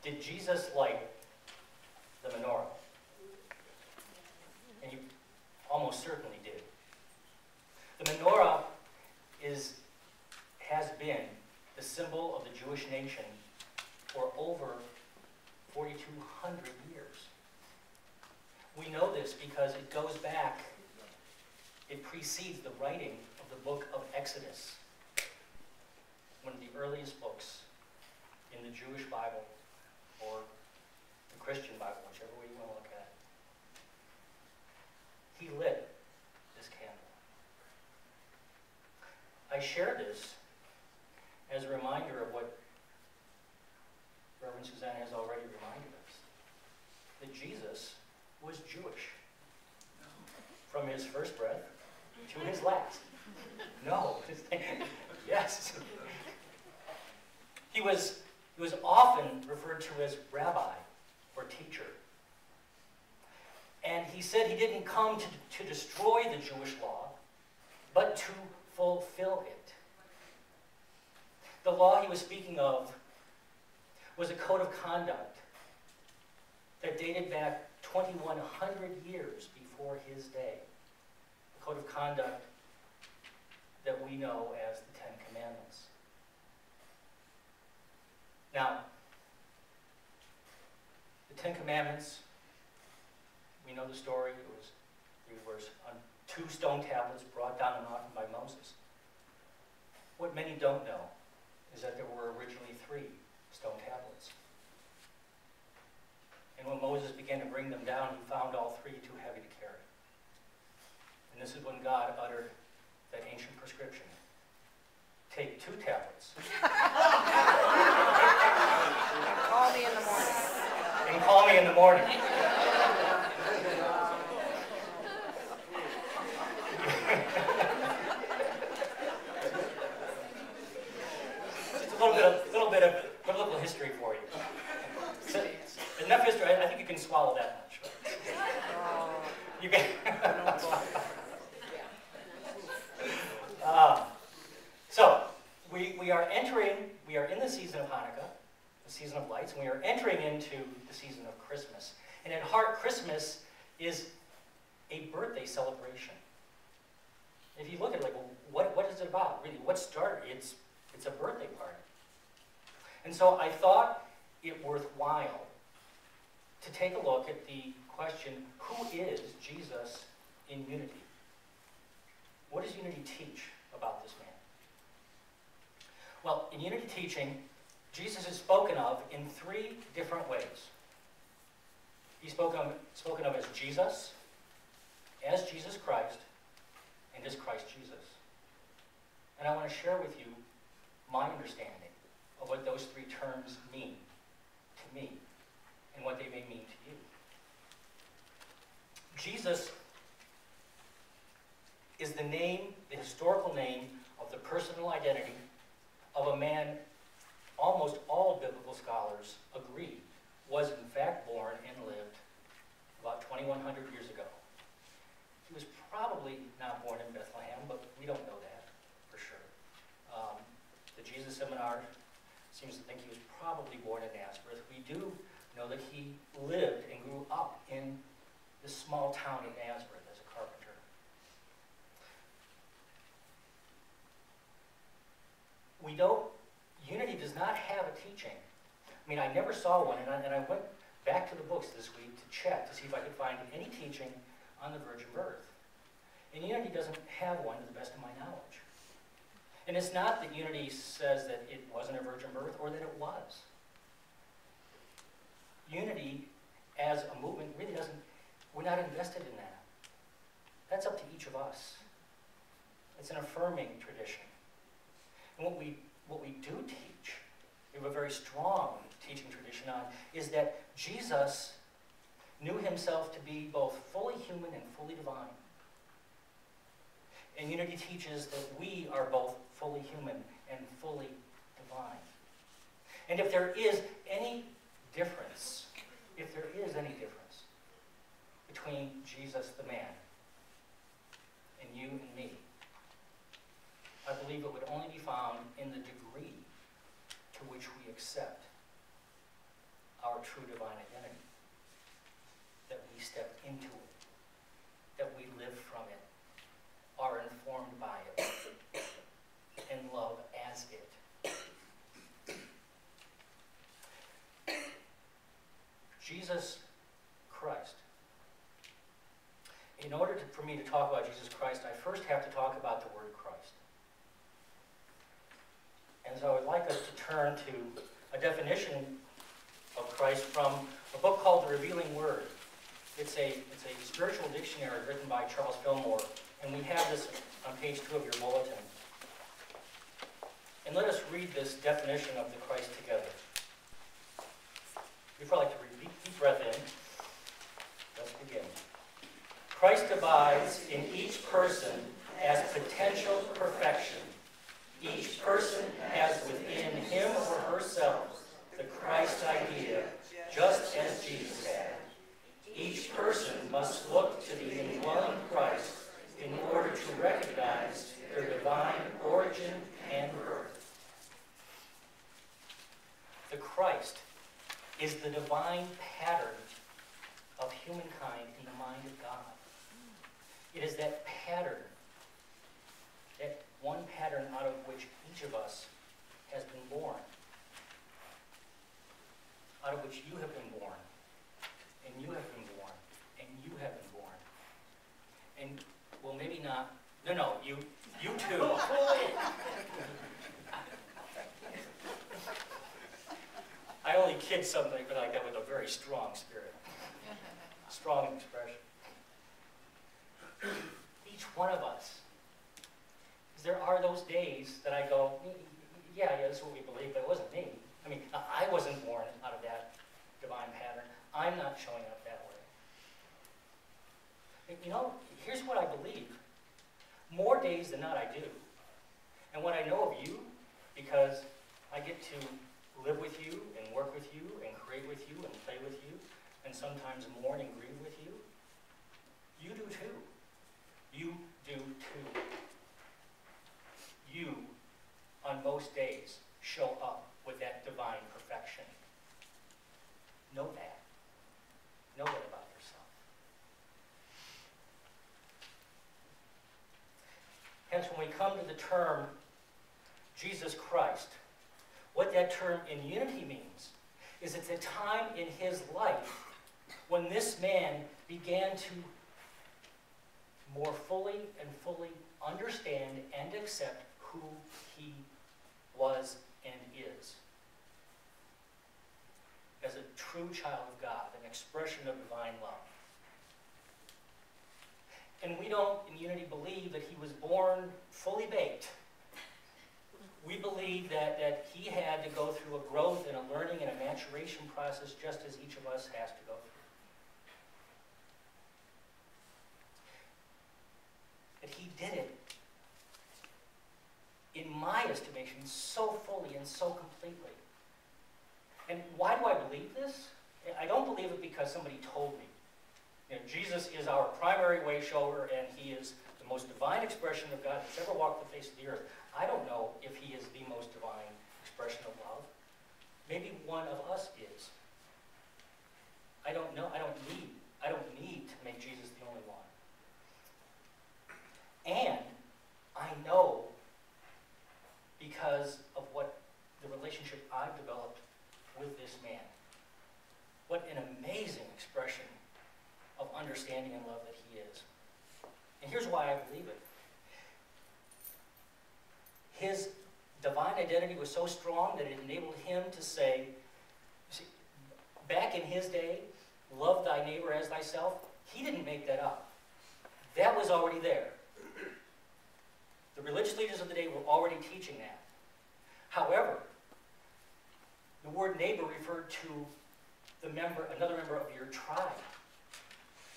Did Jesus light the menorah? And you almost certainly did. The menorah has been the symbol of the Jewish nation for over 4,200 years. We know this because it goes back, it precedes the writing of the book of Exodus, one of the earliest books in the Jewish Bible or the Christian Bible, whichever way you want to look at it. He lit this candle. I share this as a reminder of what Reverend Suzanne has already reminded us, that Jesus was Jewish from his first breath to his last. No, yes. He was often referred to as rabbi or teacher. And he said he didn't come to destroy the Jewish law, but to fulfill it. The law he was speaking of was a code of conduct that dated back 2,100 years before his day. A code of conduct that we know as the Ten Commandments. Now, the Ten Commandments, we know the story. It was on 2 stone tablets brought down the mountain by Moses. What many don't know is that there were originally 3 stone tablets. And when Moses began to bring them down, he found all 3 too heavy to carry. And this is when God uttered that ancient prescription. Take 2 tablets. And call me in the morning. And call me in the morning. Just a little bit of biblical history for you. So, enough history. I think you can swallow that much. You can. So we are in the season of Hanukkah, the season of lights, and we are entering into the season of Christmas. And at heart, Christmas is a birthday celebration. If you look at it, like, well, what is it about? Really, what started? It's a birthday party. And so I thought it worthwhile to take a look at the question, who is Jesus in unity? What does unity teach about this man? Well, in unity teaching, Jesus is spoken of in 3 different ways. He's spoken of as Jesus Christ, and as Christ Jesus. And I want to share with you my understanding of what those 3 terms mean to me and what they may mean to you. Jesus is the name, the historical name of the personal identity of a man almost all biblical scholars agree was in fact born and lived about 2,100 years ago. He was probably not born in Bethlehem, but we don't know that for sure. The Jesus Seminar seems to think he was probably born in Nazareth. We do know that he lived and grew up in this small town of Nazareth as a carpenter. Unity does not have a teaching. I mean, I never saw one, and I went back to the books this week to check to see if I could find any teaching on the virgin birth. And unity doesn't have one to the best of my knowledge. And it's not that unity says that it wasn't a virgin birth or that it was. Unity as a movement really doesn't, we're not invested in that. That's up to each of us. It's an affirming tradition. And what we do teach, we have a very strong teaching tradition on, is that Jesus knew himself to be both fully human and fully divine. And unity teaches that we are both fully human and fully divine. And if there is any difference, between Jesus the man and you and me, I believe it would only be found in the degree to which we accept our true divine identity. That we step into it, that we live from it, are informed by it, and love as it. Jesus Christ. In order for me to talk about Jesus Christ, I first have to talk about the word Christ. And so I would like us to turn to a definition of Christ from a book called The Revealing Word. It's a spiritual dictionary written by Charles Fillmore, and we have this on page 2 of your bulletin. And let us read this definition of the Christ together. You'd probably like to read. Deep breath in. Let's begin. Christ abides in each person as potential perfection. Each person has within him or herself the Christ idea, just as Jesus had. Each person must look to the indwelling Christ in order to recognize their divine origin and birth. The Christ is the divine pattern of humankind in the mind of God. It is that pattern, that one pattern out of which each of us has been born, out of which you have been born, and you have been born, and you have been born. And, well, maybe not, no, you too. I only kid something like that with a very strong spirit. Strong expression. Each one of us. There are those days that I go, yeah, this is what we believe, but it wasn't me. I mean, I wasn't born out of that divine pattern. I'm not showing up that way. You know, here's what I believe. More days than not I do. And what I know of you, because I get to live with you and work with you and create with you and play with you and sometimes mourn and grieve with you, you do too. You do too. You, on most days, show up with that divine perfection. Know that. Know that about yourself. Hence, when we come to the term Jesus Christ, what that term in unity means is it's a time in his life when this man began to more fully and fully understand and accept who he was and is. As a true child of God, an expression of divine love. And we don't, in unity, believe that he was born fully baked. We believe that he had to go through a growth and a learning and a maturation process just as each of us has to go through. That he did it, in my estimation, so fully and so completely. And why do I believe this? I don't believe it because somebody told me. You know, Jesus is our primary way shower, and he is the most divine expression of God that's ever walked the face of the earth. I don't know if he is the most divine expression of love. Maybe one of us is. I don't know. I don't need to make Jesus the only one. And I know, because of what the relationship I've developed with this man, what an amazing expression of understanding and love that he is. And here's why I believe it. His divine identity was so strong that it enabled him to say, see, back in his day, love thy neighbor as thyself, he didn't make that up. That was already there. The religious leaders of the day were already teaching that. However, the word neighbor referred to another member of your tribe.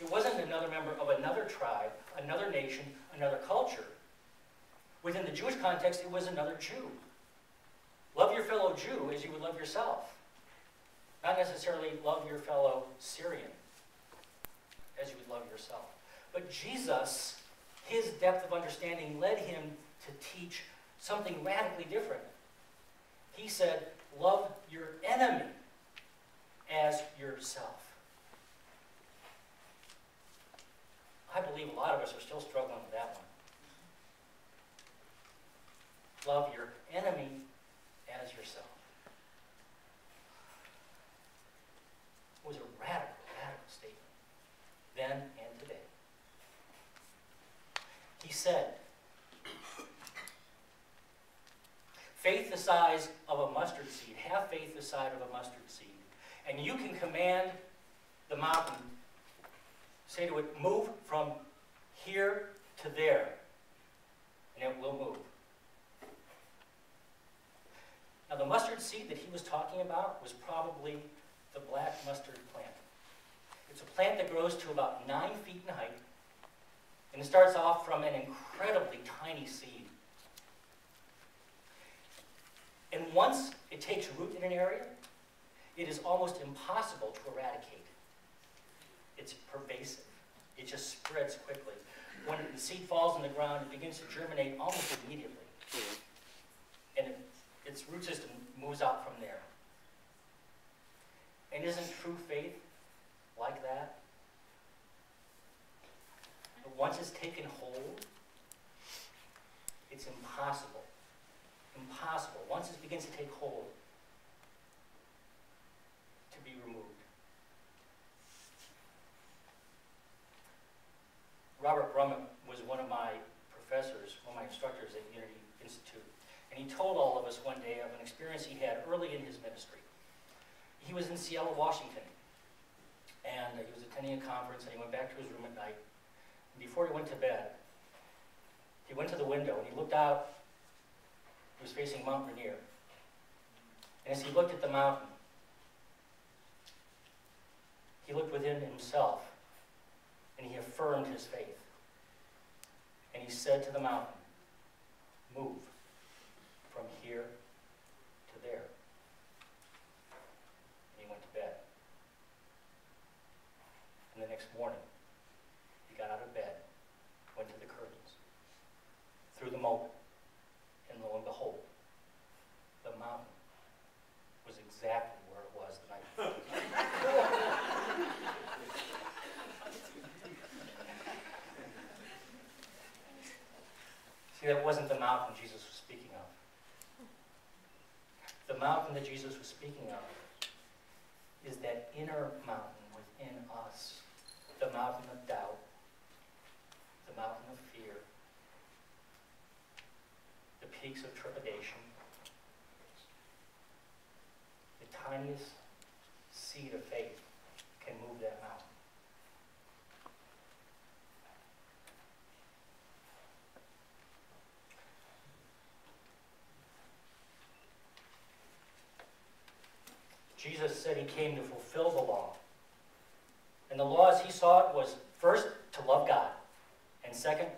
It wasn't another member of another tribe, another nation, another culture. Within the Jewish context, it was another Jew. Love your fellow Jew as you would love yourself. Not necessarily love your fellow Syrian as you would love yourself. But Jesus, his depth of understanding led him to teach something radically different. He said, love your enemy said, faith the size of a mustard seed, have faith the size of a mustard seed, and you can command the mountain, say to it, move from here to there, and it will move. Now, the mustard seed that he was talking about was probably the black mustard plant. It's a plant that grows to about 9 feet in height, and it starts off from an incredibly tiny seed. And once it takes root in an area, it is almost impossible to eradicate. It's pervasive. It just spreads quickly. When the seed falls in the ground, it begins to germinate almost immediately. And its root system moves out from there. And isn't true faith like that? But once it's taken hold, it's impossible. Impossible. Once it begins to take hold, to be removed. Robert Brummett was one of my professors, one of my instructors at Unity Institute. And he told all of us one day of an experience he had early in his ministry. He was in Seattle, Washington, and he was attending a conference, and he went back to his room at night. And before he went to bed, he went to the window, and he looked out. He was facing Mount Rainier. And as he looked at the mountain, he looked within himself, and he affirmed his faith. And he said to the mountain, move from here to there. And he went to bed. And the next morning, he got out of bed, went to the curtains, threw them open, and lo and behold, the mountain was exactly where it was the night before. See, that wasn't the mountain Jesus was speaking of. The mountain that Jesus was speaking of is that inner mountain within us. The mountain of doubt, the mountain of fear, the peaks of trepidation, the tiniest seed of faith can move that mountain. Jesus said he came to fulfill the law. And the law as he saw it was first to love God, and second,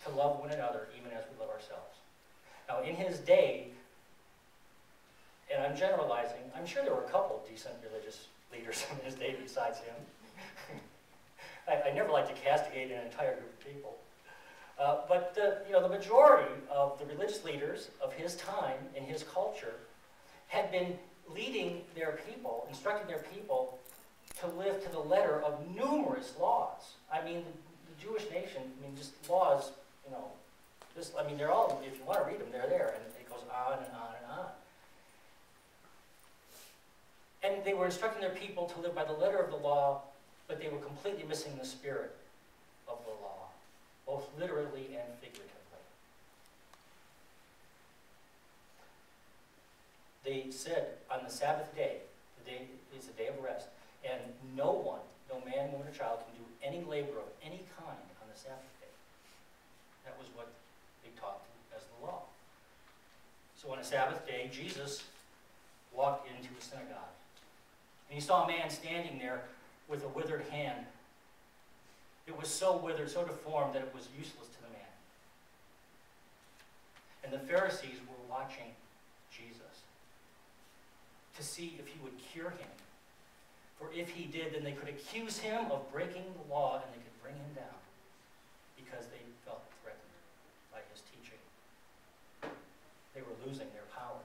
to love one another even as we love ourselves. Now in his day, and I'm generalizing, I'm sure there were a couple of decent religious leaders in his day besides him. I never like to castigate an entire group of people. But the majority of the religious leaders of his time in his culture had been leading their people, instructing their people to live to the letter of numerous laws. I mean, the Jewish nation, just laws, they're all, if you want to read them, they're there, and it goes on and on and on. And they were instructing their people to live by the letter of the law, but they were completely missing the spirit of the law, both literally and figuratively. They said on the Sabbath day, the day is a day of rest, and no man, woman, or child can do any labor of any kind on the Sabbath day. That was what they taught as the law. So on a Sabbath day, Jesus walked into a synagogue, and he saw a man standing there with a withered hand. It was so withered, so deformed, that it was useless to the man. And the Pharisees were watching Jesus to see if he would cure him. For if he did, then they could accuse him of breaking the law, and they could bring him down because they felt threatened by his teaching. They were losing their power.